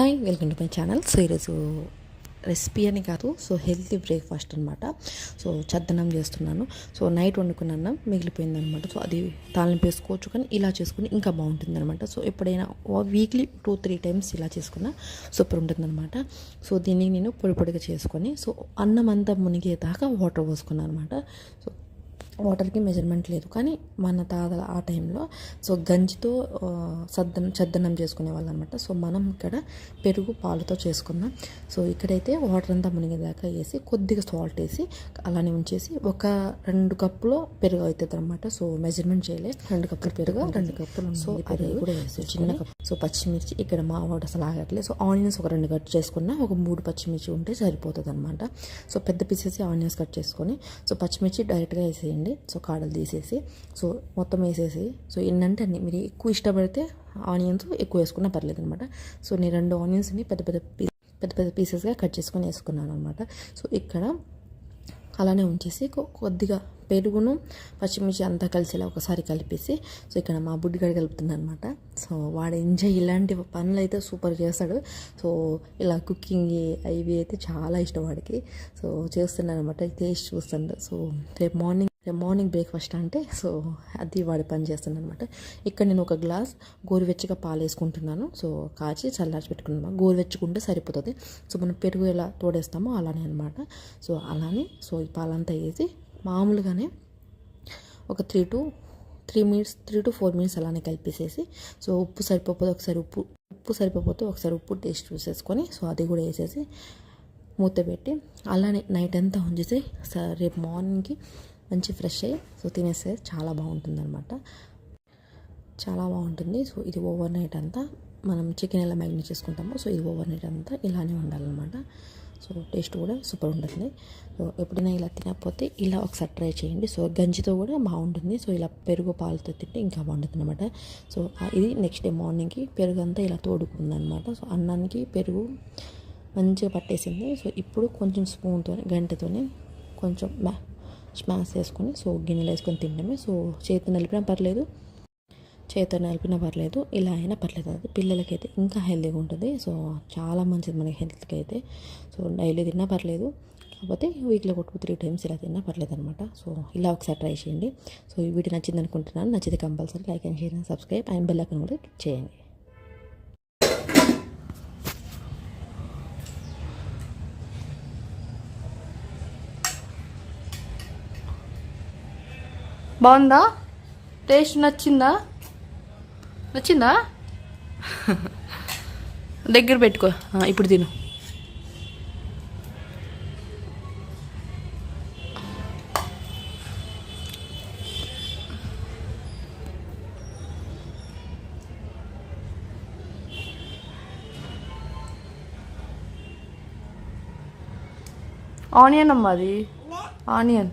Hi welcome to my channel. So ఈరోజు recipe అని కాదు, సో హెల్తీ బ్రేక్ఫాస్ట్ అనమాట. సో చద్దన్నం చేస్తున్నాను. సో నైట్ వండుకున్న అన్నం మిగిలిపోయిందనమాట. సో అది తాలింపు వేసుకోవచ్చు, కానీ ఇలా చేసుకుని ఇంకా బాగుంటుంది అనమాట. సో ఎప్పుడైనా వీక్లీ 2-3 టైమ్స్ ఇలా చేసుకున్నా సూపర్ ఉంటుందన్నమాట. సో దీన్ని నేను పొడి పొడిగా చేసుకొని సో అన్నం అంతా మునిగేదాకా వాటర్ పోసుకున్నాను అనమాట. సో వాటర్కి మెజర్మెంట్ లేదు, కానీ మన తాతల ఆ టైంలో సో గంజితో చద్దన్నం చేసుకునే వాళ్ళు అనమాట. సో మనం ఇక్కడ పెరుగు పాలతో చేసుకున్నాం. సో ఇక్కడైతే వాటర్ అంతా మునిగేదాకా వేసి కొద్దిగా సాల్ట్ వేసి అలానే ఉంచేసి ఒక 2 కప్పులు పెరుగు అవుతుంది అనమాట. సో మెజర్మెంట్ చేయలే, 2 కప్పులు పెరుగు, 2 కప్పులు సో పెరుగు కూడా వేసి చిన్న కప్పు. సో పచ్చిమిర్చి ఇక్కడ మా వాడు అసలు ఆగట్లేదు. సో ఆనియన్స్ ఒక 2 కట్ చేసుకున్నా, ఒక 3 పచ్చిమిర్చి ఉంటే సరిపోతుంది అనమాట. సో పెద్ద పీసెస్ ఆనియన్స్ కట్ చేసుకొని సో పచ్చిమిర్చి డైరెక్ట్గా వేసేయండి. సో కాడలు తీసేసి సో మొత్తం వేసేసి సో ఏంటంటే అన్ని మీరు ఎక్కువ ఇష్టపడితే ఆనియన్స్ ఎక్కువ వేసుకున్నా పర్లేదు అనమాట. సో నేను 2 ఆనియన్స్ని పెద్ద పెద్ద పీసెస్గా కట్ చేసుకొని వేసుకున్నాను అనమాట. సో ఇక్కడ అలానే ఉంచేసి కొద్దిగా పెరుగును పచ్చిమిర్చి అంతా కలిసేలా ఒకసారి కలిపేసి సో ఇక్కడ మా బుడ్డిగాడు కలుపుతుంది అనమాట. సో వాడు ఎంజాయ్ ఇలాంటి పనులు అయితే సూపర్ చేస్తాడు. సో ఇలా కుకింగ్ ఇవి అయితే చాలా ఇష్టం వాడికి. సో చేస్తున్నాను అనమాట, టేస్ట్ చూస్తుండే. సో రేపు మార్నింగ్ బ్రేక్ఫాస్ట్ అంటే సో అది వాడి పని చేస్తున్నాను అనమాట. ఇక్కడ నేను ఒక గ్లాస్ గోరువెచ్చగా పాలు వేసుకుంటున్నాను. సో కాచి చల్లార్చి పెట్టుకున్నాను. గోరువెచ్చుకుంటే సరిపోతుంది. సో మనం పెరుగు ఎలా తోడేస్తామో అలానే అనమాట. సో అలానే సో ఈ పాలంతా వేసి మామూలుగానే ఒక 3 to 4 మినిట్స్ అలానే కలిపేసేసి సో ఉప్పు సరిపోతే ఒకసారి ఉప్పు టేస్ట్ చూసేసుకొని సో అది కూడా వేసేసి మూత పెట్టి అలానే నైట్ అంతా ఉంచేసి రేపు మార్నింగ్కి మంచి ఫ్రెష్ అయ్యి సో తినేస్తే చాలా బాగుంటుంది అనమాట. చాలా బాగుంటుంది. సో ఇది ఓవర్ నైట్ అంతా మనం చికెన్ ఎలా మ్యారినేట్ చేసుకుంటామో సో ఇది ఓవర్ నైట్ అంతా ఇలానే ఉండాలన్నమాట. సో టేస్ట్ కూడా సూపర్ ఉంటుంది. సో ఎప్పుడైనా ఇలా తినకపోతే ఇలా ఒకసారి ట్రై చేయండి. సో గంజితో కూడా బాగుంటుంది. సో ఇలా పెరుగు పాలతో తింటే ఇంకా బాగుంటుంది అనమాట. సో ఇది నెక్స్ట్ డే మార్నింగ్కి పెరుగు అంతా ఇలా తోడుకుందనమాట. సో అన్నానికి పెరుగు మంచిగా పట్టేసింది. సో ఇప్పుడు కొంచెం స్పూన్తో గంటెతోనే కొంచెం స్మాష్ చేసుకొని సో గిన్నెలో వేసుకొని తినడమే. సో చేతితో నలిపినా పర్లేదు, ఇలా అయినా పర్లేదు. అది పిల్లలకైతే ఇంకా హెల్తీగా ఉంటుంది. సో చాలా మంచిది మనకి హెల్త్కి అయితే. సో డైలీ తిన్నా పర్లేదు, కాకపోతే వీక్లో 2-3 టైమ్స్ ఇలా తిన్నా పర్లేదు అనమాట. సో ఇలా ఒకసారి ట్రై చేయండి. సో ఈ వీడియో నచ్చింది అనుకుంటున్నాను. నచ్చితే compulsory like and share and subscribe and bell icon కూడా క్లిక్ చేయండి. బాగుందా? టేస్ట్ నచ్చిందా? దగ్గర పెట్టుకో. ఇప్పుడు తిను. ఆనియన్ అమ్మా, అది ఆనియన్.